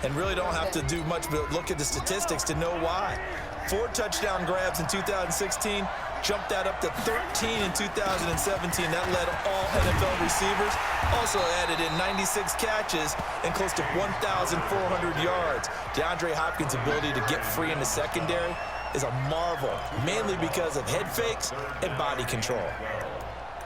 and really don't have to do much but look at the statistics to know why. 4 touchdown grabs in 2016, jumped that up to 13 in 2017. That led all NFL receivers. Also added in 96 catches and close to 1,400 yards. DeAndre Hopkins' ability to get free in the secondary is a marvel, mainly because of head fakes and body control.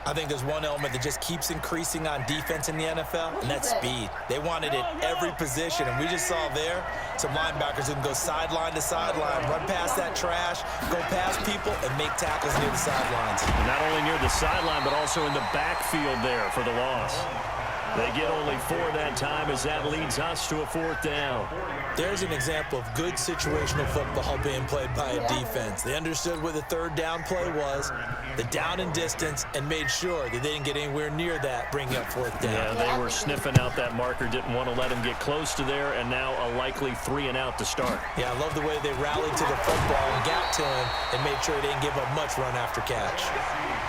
I think there's one element that just keeps increasing on defense in the NFL, and that's speed. They want it at every position, and we just saw there some linebackers who can go sideline to sideline, run past that trash, go past people, and make tackles near the sidelines. Not only near the sideline, but also in the backfield there for the loss. They get only 4 that time as that leads us to a 4th down. There's an example of good situational football being played by a defense. They understood what the 3rd down play was, the down and distance, and made sure that they didn't get anywhere near that, bringing up 4th down. Yeah, they were sniffing out that marker, didn't want to let him get close to there, and now a likely 3 and out to start. Yeah, I love the way they rallied to the football and got to him and made sure they didn't give up much run after catch.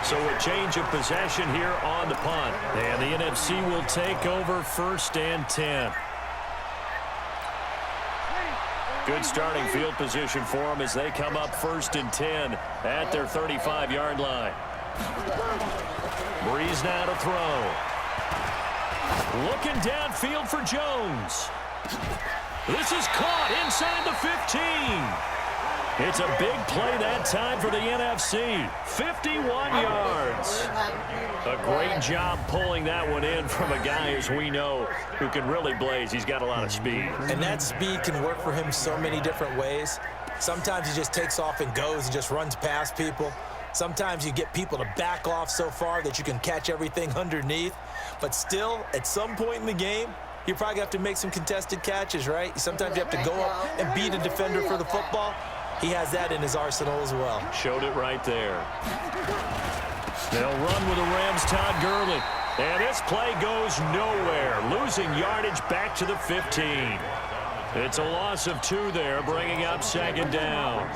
So a change of possession here on the punt. And the NFC will take over 1st and 10. Good starting field position for them as they come up 1st and 10 at their 35-yard line. Breeze now to throw. Looking downfield for Jones. This is caught inside the 15. It's a big play that time for the NFC. 51 yards. A great job pulling that one in from a guy, as we know, who can really blaze. He's got a lot of speed. And that speed can work for him so many different ways. Sometimes he just takes off and goes and just runs past people. Sometimes you get people to back off so far that you can catch everything underneath. But still, at some point in the game, you probably have to make some contested catches, right? Sometimes you have to go up and beat a defender for the football. He has that in his arsenal as well. Showed it right there. They'll run with the Rams' Todd Gurley. And this play goes nowhere. Losing yardage back to the 15. It's a loss of 2 there, bringing up 2nd down.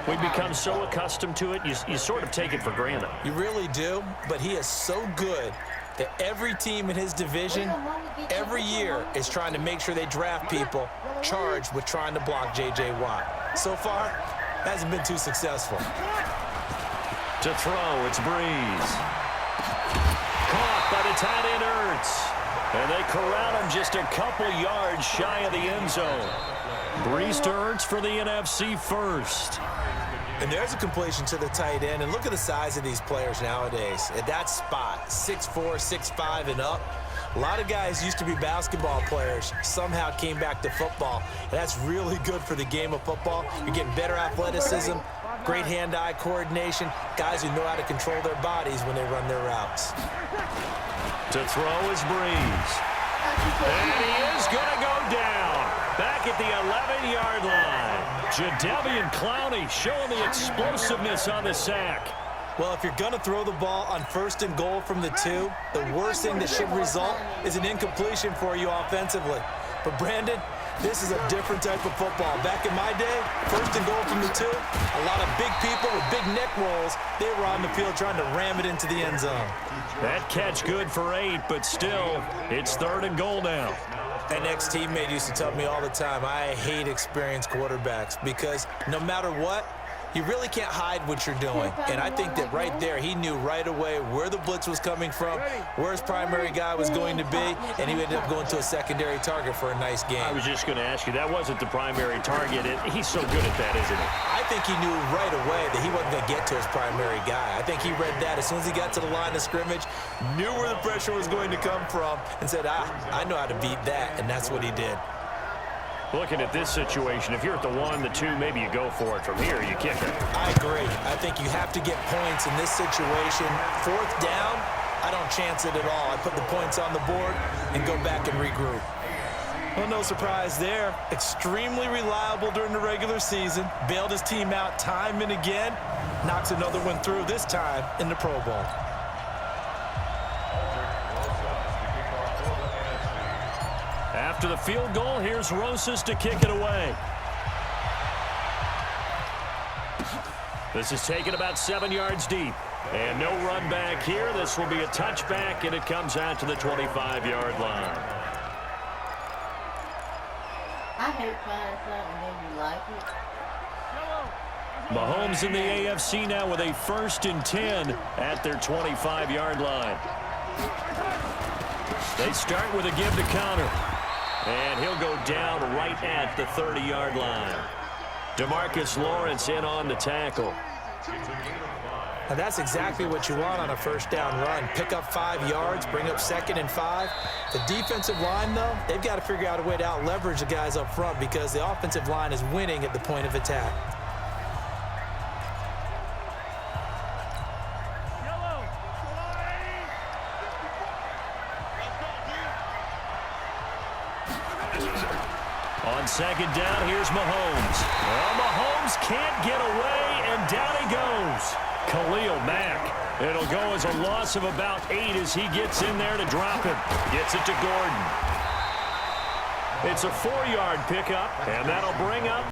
We've become so accustomed to it, you sort of take it for granted. You really do, but he is so good that every team in his division, every year, is trying to make sure they draft people charged with trying to block J.J. Watt. So far, hasn't been too successful. To throw, it's Breeze. Caught by the tight end Ertz. And they corral him just a couple yards shy of the end zone. Breeze to Ertz for the NFC first. And there's a completion to the tight end. And look at the size of these players nowadays. At that spot, 6'4", 6'5", and up. A lot of guys used to be basketball players, somehow came back to football. And that's really good for the game of football. You're getting better athleticism, great hand-eye coordination, guys who know how to control their bodies when they run their routes. To throw is Breeze. And he is going to go down. Back at the 11-yard line. Jadeveon Clowney showing the explosiveness on the sack. Well, if you're going to throw the ball on 1st and goal from the 2, the worst thing that should result is an incompletion for you offensively. But, Brandon, this is a different type of football. Back in my day, 1st and goal from the 2, a lot of big people with big neck rolls, they were on the field trying to ram it into the end zone. That catch good for 8, but still, it's 3rd and goal now. An ex-teammate used to tell me all the time, I hate experienced quarterbacks because no matter what, you really can't hide what you're doing. And I think that right there, he knew right away where the blitz was coming from, where his primary guy was going to be, and he ended up going to a secondary target for a nice game. I was just going to ask you, that wasn't the primary target. He's so good at that, isn't he? I think he knew right away that he wasn't going to get to his primary guy. I think he read that as soon as he got to the line of scrimmage, knew where the pressure was going to come from, and said, I know how to beat that, and that's what he did. Looking at this situation, if you're at the 1, the 2, maybe you go for it. From here, you kick it. I agree. I think you have to get points in this situation. 4th down, I don't chance it at all. I put the points on the board and go back and regroup. Well, no surprise there. Extremely reliable during the regular season. Bailed his team out time and again. Knocks another one through, this time in the Pro Bowl. After the field goal, here's Rosas to kick it away. This is taken about 7 yards deep. And no run back here. This will be a touchback, and it comes out to the 25-yard line. I hate finding something and then you like it. Mahomes in the AFC now with a 1st and 10 at their 25-yard line. They start with a give to counter. And he'll go down right at the 30-yard line. DeMarcus Lawrence in on the tackle. And that's exactly what you want on a 1st down run. Pick up 5 yards, bring up 2nd and 5. The defensive line, though, they've got to figure out a way to out-leverage the guys up front because the offensive line is winning at the point of attack. On 2nd down, here's Mahomes. Well, Mahomes can't get away, and down he goes. Khalil Mack. It'll go as a loss of about 8 as he gets in there to drop him. Gets it to Gordon. It's a 4-yard pickup, and that'll bring up